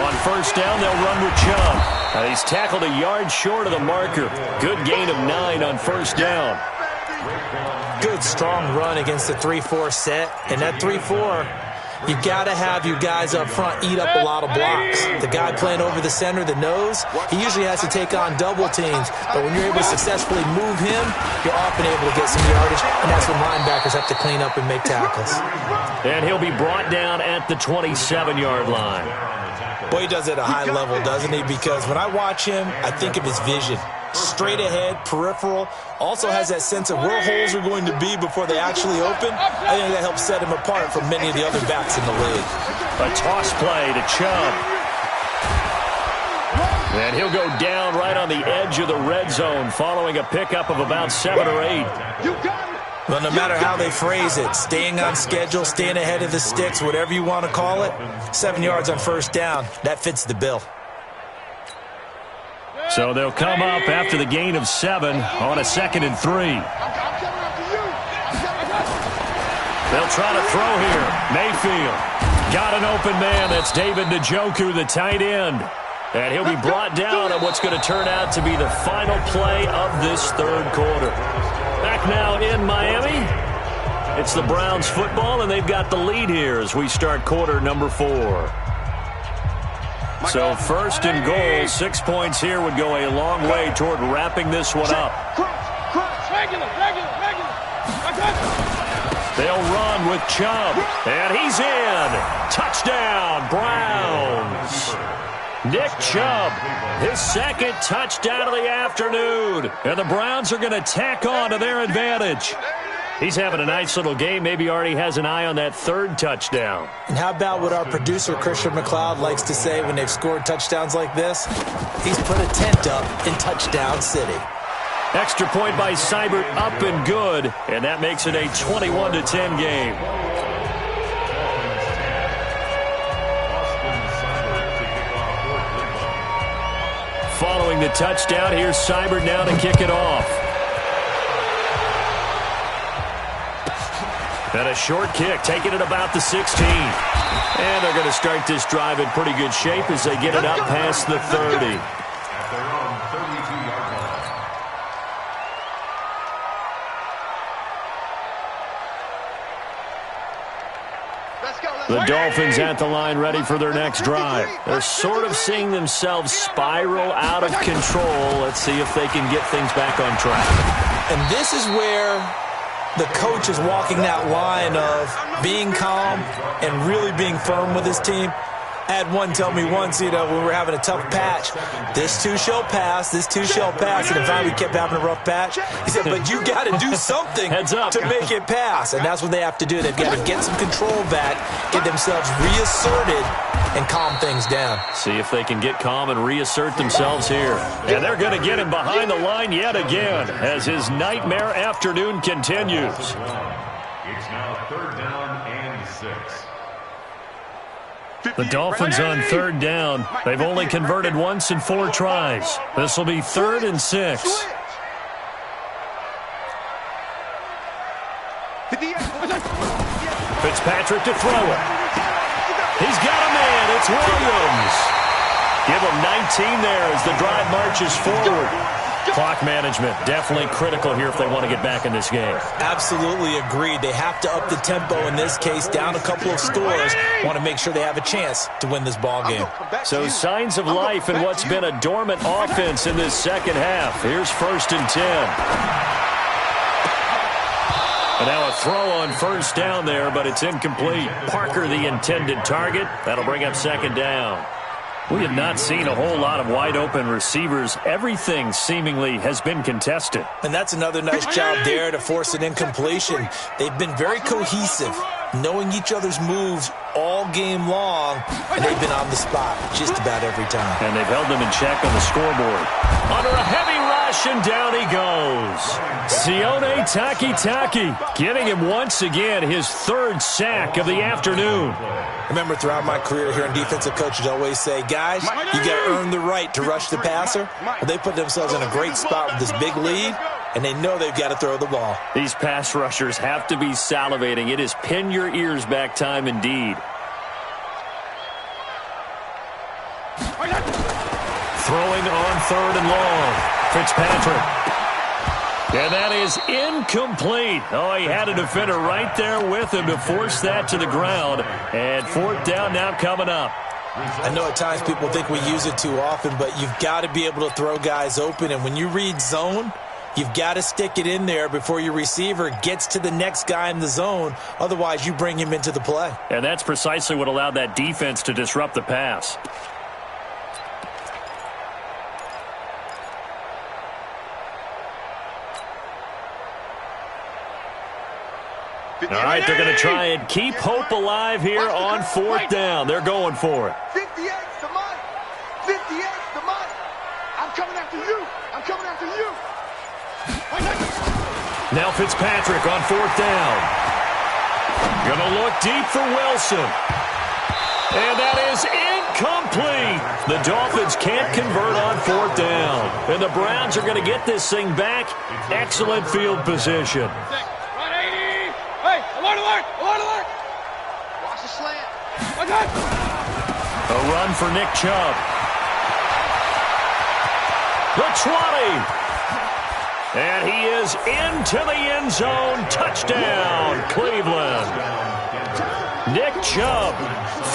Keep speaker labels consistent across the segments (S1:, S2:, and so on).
S1: On first down, they'll run with Chubb. He's tackled a yard short of the marker. Good gain of 9 on first down.
S2: Good, strong run against the 3-4 set. And that 3-4, you got to have your guys up front eat up a lot of blocks. The guy playing over the center, the nose, he usually has to take on double teams. But when you're able to successfully move him, you're often able to get some yardage. And that's when linebackers have to clean up and make tackles.
S1: And he'll be brought down at the 27-yard line.
S2: Boy, he does it at a high level, doesn't he? Because when I watch him, I think of his vision. Straight ahead, peripheral, also has that sense of where holes are going to be before they actually open. I think that helps set him apart from many of the other backs in the league.
S1: A toss play to Chubb. And he'll go down right on the edge of the red zone following a pickup of about 7 or 8.
S2: Well, no matter how they phrase it, staying on schedule, staying ahead of the sticks, whatever you want to call it, 7 yards on first down, that fits the bill.
S1: So they'll come up after the gain of 7 on a 2nd and 3. They'll try to throw here. Mayfield got an open man. That's David Njoku, the tight end. And he'll be brought down on what's going to turn out to be the final play of this third quarter. Back now in Miami. It's the Browns football, and they've got the lead here as we start quarter number 4. So first and goal, 6 points here would go a long way toward wrapping this one up. They'll run with Chubb, and he's in. Touchdown, Browns. Nick Chubb, his second touchdown of the afternoon. And the Browns are going to tack on to their advantage. He's having a nice little game. Maybe already has an eye on that third touchdown.
S2: And how about what our producer, Christian McLeod, likes to say when they've scored touchdowns like this? He's put a tent up in Touchdown City.
S1: Extra point by Seibert, up and good. And that makes it a 21-10 game. Following the touchdown, here's Seibert now to kick it off. And a short kick, taking it about the 16. And they're going to start this drive in pretty good shape as they get it up past the 30. The Dolphins at the line ready for their next drive. They're sort of seeing themselves spiral out of control. Let's see if they can get things back on track.
S2: And this is where the coach is walking that line of being calm and really being firm with his team. I had one tell me once, when we were having a tough patch, this too shall pass, this too shall pass. And finally we kept having a rough patch. He said, but you got to do something to make it pass. And that's what they have to do. They've got to get some control back, get themselves reasserted, and calm things down.
S1: See if they can get calm and reassert themselves here. And they're going to get him behind the line yet again as his nightmare afternoon continues.
S3: It's now 3rd down and 6.
S1: The Dolphins on 3rd down. They've only converted once in 4 tries. This will be 3rd and 6. Fitzpatrick to throw it. He's got a man. It's Williams. Give him 19 there as the drive marches forward. Clock management definitely critical here if they want to get back in this game.
S2: Absolutely agreed. They have to up the tempo in this case, down a couple of scores. Want to make sure they have a chance to win this ball game.
S1: So signs of life in what's been a dormant offense in this second half. Here's 1st and 10. And now a throw on first down there, but it's incomplete. Parker the intended target. That'll bring up 2nd down. We have not seen a whole lot of wide-open receivers. Everything seemingly has been contested.
S2: And that's another nice job there to force an incompletion. They've been very cohesive, knowing each other's moves all game long, and they've been on the spot just about every time.
S1: And they've held them in check on the scoreboard. Under a heavy rush, and down he goes. Sione Takitaki giving him once again his 3rd sack of the afternoon.
S2: Remember, throughout my career here in defensive coaches always say, guys, you got to earn the right to rush the passer. Well, they put themselves in a great spot with this big lead, and they know they've got to throw the ball.
S1: These pass rushers have to be salivating. It is pin your ears back time indeed. Throwing on 3rd and long. Fitzpatrick. And that is incomplete. Oh, he had a defender right there with him to force that to the ground. And 4th down now coming up.
S2: I know at times people think we use it too often, but you've got to be able to throw guys open. And when you read zone, you've got to stick it in there before your receiver gets to the next guy in the zone. Otherwise, you bring him into the play.
S1: And that's precisely what allowed that defense to disrupt the pass. All right, they're going to try and keep hope alive here on 4th down. They're going for it.
S4: 58 to Mike. 58 to Mike. I'm coming after you. I'm coming after you.
S1: Now Fitzpatrick on 4th down. Going to look deep for Wilson. And that is incomplete. The Dolphins can't convert on 4th down. And the Browns are going to get this thing back. Excellent field position.
S4: Hey, alert, alert, alert, alert. Watch the slant.
S1: A run for Nick Chubb. The 20. And he is into the end zone. Touchdown, Cleveland. Nick Chubb,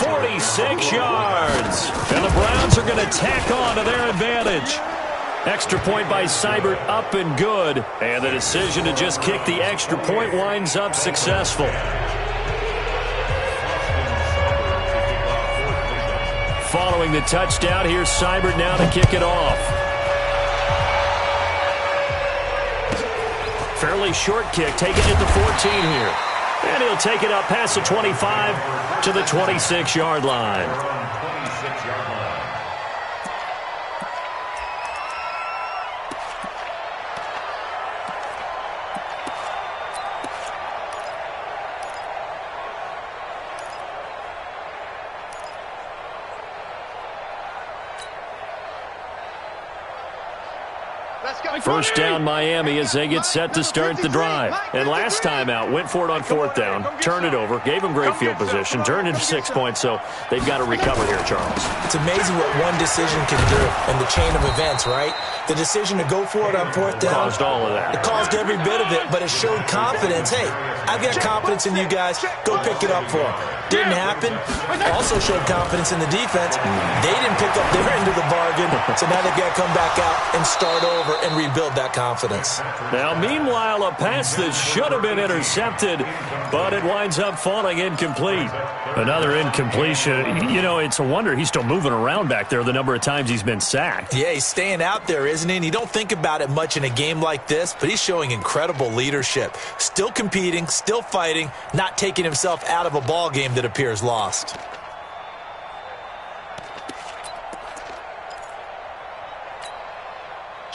S1: 46 yards. And the Browns are going to tack on to their advantage. Extra point by Seibert, up and good. And the decision to just kick the extra point winds up successful. Following the touchdown, here's Seibert now to kick it off. Fairly short kick, taking it to 14 here. And he'll take it up past the 25 to the 26-yard line. First down Miami as they get set to start the drive. And last time out, went for it on 4th down, turned it over, gave them great field position, turned into 6 points, so they've got to recover here, Charles.
S2: It's amazing what one decision can do in the chain of events, right? The decision to go for it on 4th down.
S1: Caused all of that.
S2: It caused every bit of it, but it showed confidence. Hey, I've got confidence in you guys. Go pick it up for them. Didn't happen. Also showed confidence in the defense. They didn't pick up their end of the bargain, so now they've got to come back out and start over and rebuild that confidence.
S1: Now, meanwhile, a pass that should have been intercepted, but it winds up falling incomplete. Another incompletion. You know, it's a wonder he's still moving around back there the number of times he's been sacked.
S2: Yeah, he's staying out there, isn't he? And you don't think about it much in a game like this, but he's showing incredible leadership. Still competing, still fighting, not taking himself out of a ball game that appears lost.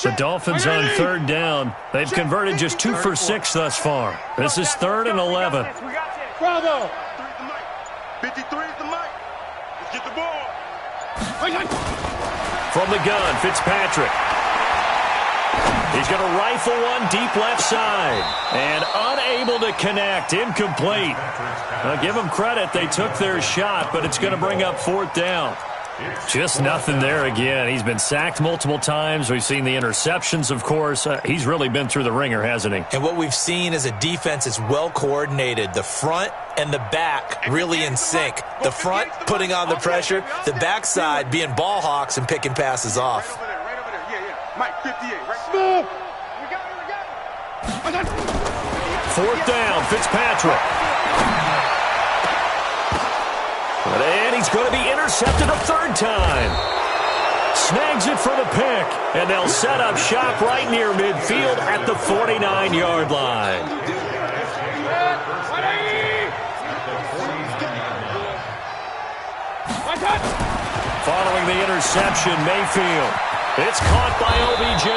S1: The Dolphins on 3rd down. They've converted just 2 for 6 thus far. This is 3rd and 11.
S4: Bravo. 53 is the mic. Let's get the ball.
S1: From the gun, Fitzpatrick. He's going to rifle one deep left side. And unable to connect. Incomplete. Now, give them credit. They took their shot, but it's going to bring up 4th down. Just nothing there again. He's been sacked multiple times. We've seen the interceptions, of course. He's really been through the ringer, hasn't he?
S2: And what we've seen is a defense that's well coordinated. The front and the back really in sync. The front putting on the pressure. The backside being ball hawks and picking passes off.
S4: Right over there, right over there. Yeah, yeah. Mike, 58, right? Move. We got it.
S1: 4th down, Fitzpatrick. And he's going to be intercepted a 3rd time. Snags it for the pick. And they'll set up shop right near midfield at the 49-yard line. Following the interception, Mayfield. It's caught by OBJ.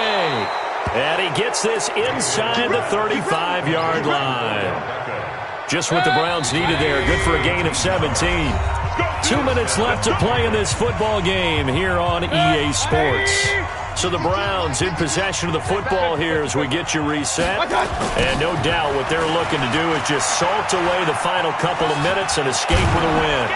S1: And he gets this inside the 35-yard line. Just what the Browns needed there. Good for a gain of 17. 2 minutes left to play in this football game here on EA Sports. So the Browns in possession of the football here as we get you reset. And no doubt what they're looking to do is just salt away the final couple of minutes and escape with a win.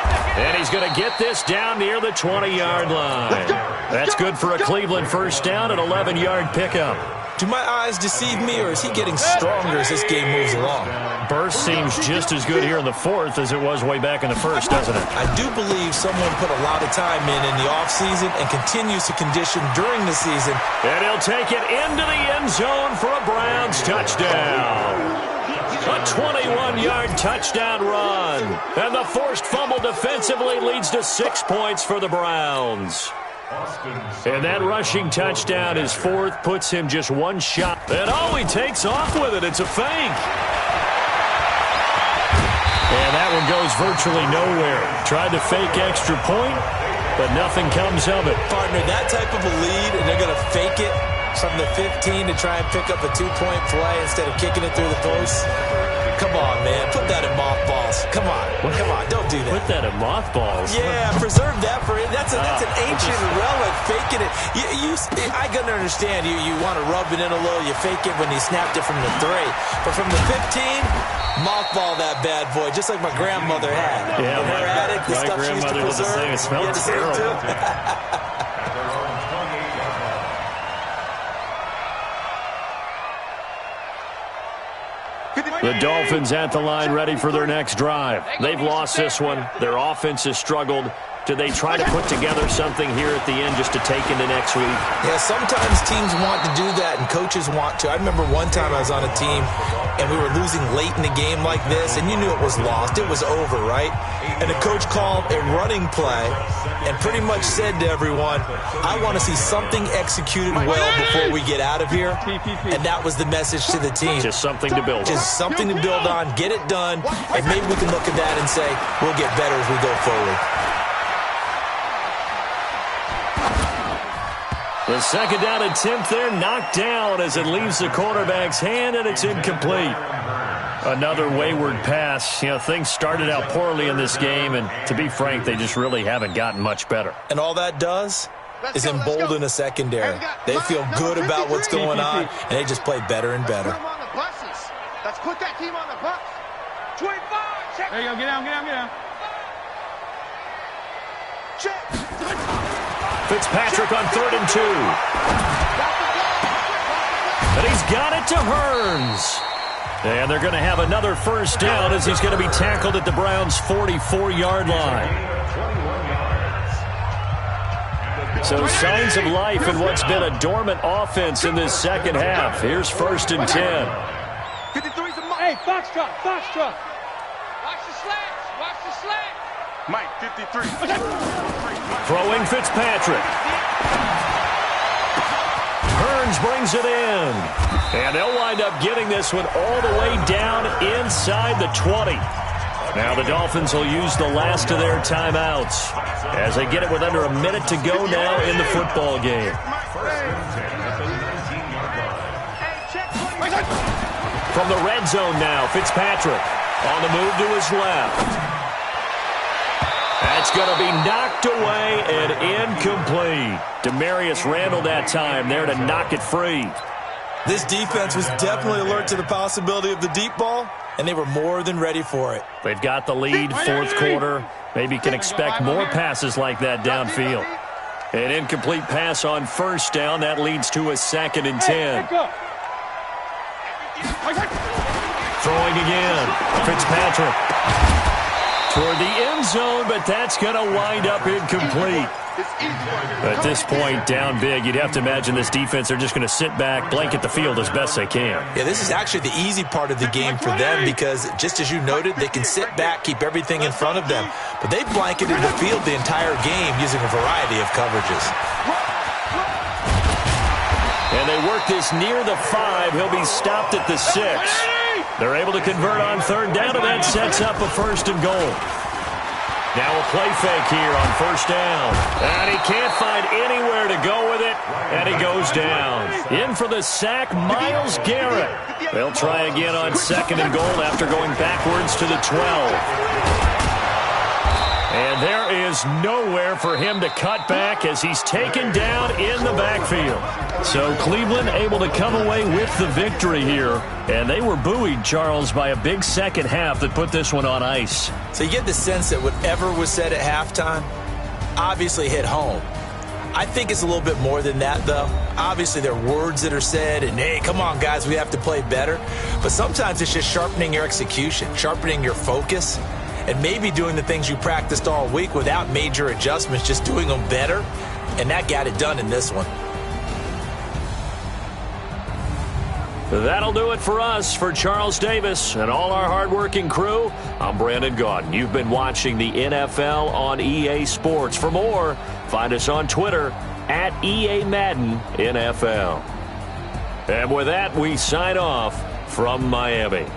S1: And he's going to get this down near the 20-yard line. That's good for a Cleveland first down, an 11-yard pickup.
S2: Do my eyes deceive me, or is he getting stronger as this game moves along?
S1: Burst seems just as good here in the fourth as it was way back in the first, doesn't it?
S2: I do believe someone put a lot of time in the offseason and continues to condition during the season.
S1: And he'll take it into the end zone for a Browns touchdown. A 21-yard touchdown run. And the forced fumble defensively leads to 6 points for the Browns. And that rushing touchdown, his fourth, puts him just one shot. And he takes off with it. It's a fake. And that one goes virtually nowhere. Tried to fake extra point, but nothing comes of it.
S2: Partner, that type of a lead, and they're going to fake it from the 15 to try and pick up a 2-point play instead of kicking it through the post. Come on, man. Put that in mothballs. Come on. Come on. Don't do that.
S1: Put that in mothballs?
S2: Yeah, preserve that for it. That's an ancient relic, faking it. I can understand you want to rub it in a little. You fake it when you snapped it from the 3. But from the 15, mothball that bad boy, just like my grandmother had.
S1: Yeah,
S2: in her attic, the stuff she used to preserve.
S1: It smells terrible. The Dolphins at the line ready for their next drive. They've lost this one. Their offense has struggled. Do they try to put together something here at the end just to take into next week?
S2: Yeah, sometimes teams want to do that and coaches want to. I remember one time I was on a team and we were losing late in the game like this, and you knew it was lost. It was over, right? And the coach called a running play and pretty much said to everyone, I want to see something executed well before we get out of here. And that was the message to the team.
S1: Just something to build on.
S2: Just something to build on, get it done, and maybe we can look at that and say, we'll get better as we go forward.
S1: The second down attempt there knocked down as it leaves the quarterback's hand, and it's incomplete. Another wayward pass. Things started out poorly in this game, and to be frank, they just really haven't gotten much better.
S2: And all that does is embolden a secondary. They feel good about what's going on, and they just play better and better.
S4: Let's put that team on the bus. 25. Check. There you go. Get down. Check.
S1: Fitzpatrick on 3rd and 2. And he's got it to Hearns. And they're going to have another first down as he's going to be tackled at the Browns' 44-yard line. So signs of life in what's been a dormant offense in this second half. Here's 1st and 10.
S4: Hey, Foxtrot. Watch the slants. Mike, 53.
S1: Throwing Fitzpatrick. Hearns brings it in. And they'll wind up getting this one all the way down inside the 20. Now the Dolphins will use the last of their timeouts as they get it with under a minute to go now in the football game. From the red zone now, Fitzpatrick on the move to his left. That's going to be knocked away and incomplete. Demarius Randall that time there to knock it free.
S2: This defense was definitely alert to the possibility of the deep ball, and they were more than ready for it.
S1: They've got the lead, fourth quarter. Maybe can expect more passes like that downfield. An incomplete pass on first down. That leads to a 2nd and 10. Throwing again. Fitzpatrick. Toward the end zone, but that's going to wind up incomplete. At this point, down big, you'd have to imagine this defense, they're just going to sit back, blanket the field as best they can.
S2: Yeah, this is actually the easy part of the game for them because, just as you noted, they can sit back, keep everything in front of them. But they blanketed the field the entire game using a variety of coverages.
S1: And they work this near the 5. He'll be stopped at the 6. They're able to convert on 3rd down, and that sets up a 1st and goal. Now a play fake here on 1st down. And he can't find anywhere to go with it, and he goes down. In for the sack, Myles Garrett. They'll try again on 2nd and goal after going backwards to the 12. And there is nowhere for him to cut back as he's taken down in the backfield. So Cleveland able to come away with the victory here. And they were buoyed, Charles, by a big second half that put this one on ice.
S2: So you get the sense that whatever was said at halftime obviously hit home. I think it's a little bit more than that, though. Obviously, there are words that are said, and, hey, come on, guys, we have to play better. But sometimes it's just sharpening your execution, sharpening your focus, and maybe doing the things you practiced all week without major adjustments, just doing them better. And that got it done in this one.
S1: That'll do it for us. For Charles Davis and all our hardworking crew, I'm Brandon Gaudin. You've been watching the NFL on EA Sports. For more, find us on Twitter at EA Madden NFL. And with that, we sign off from Miami.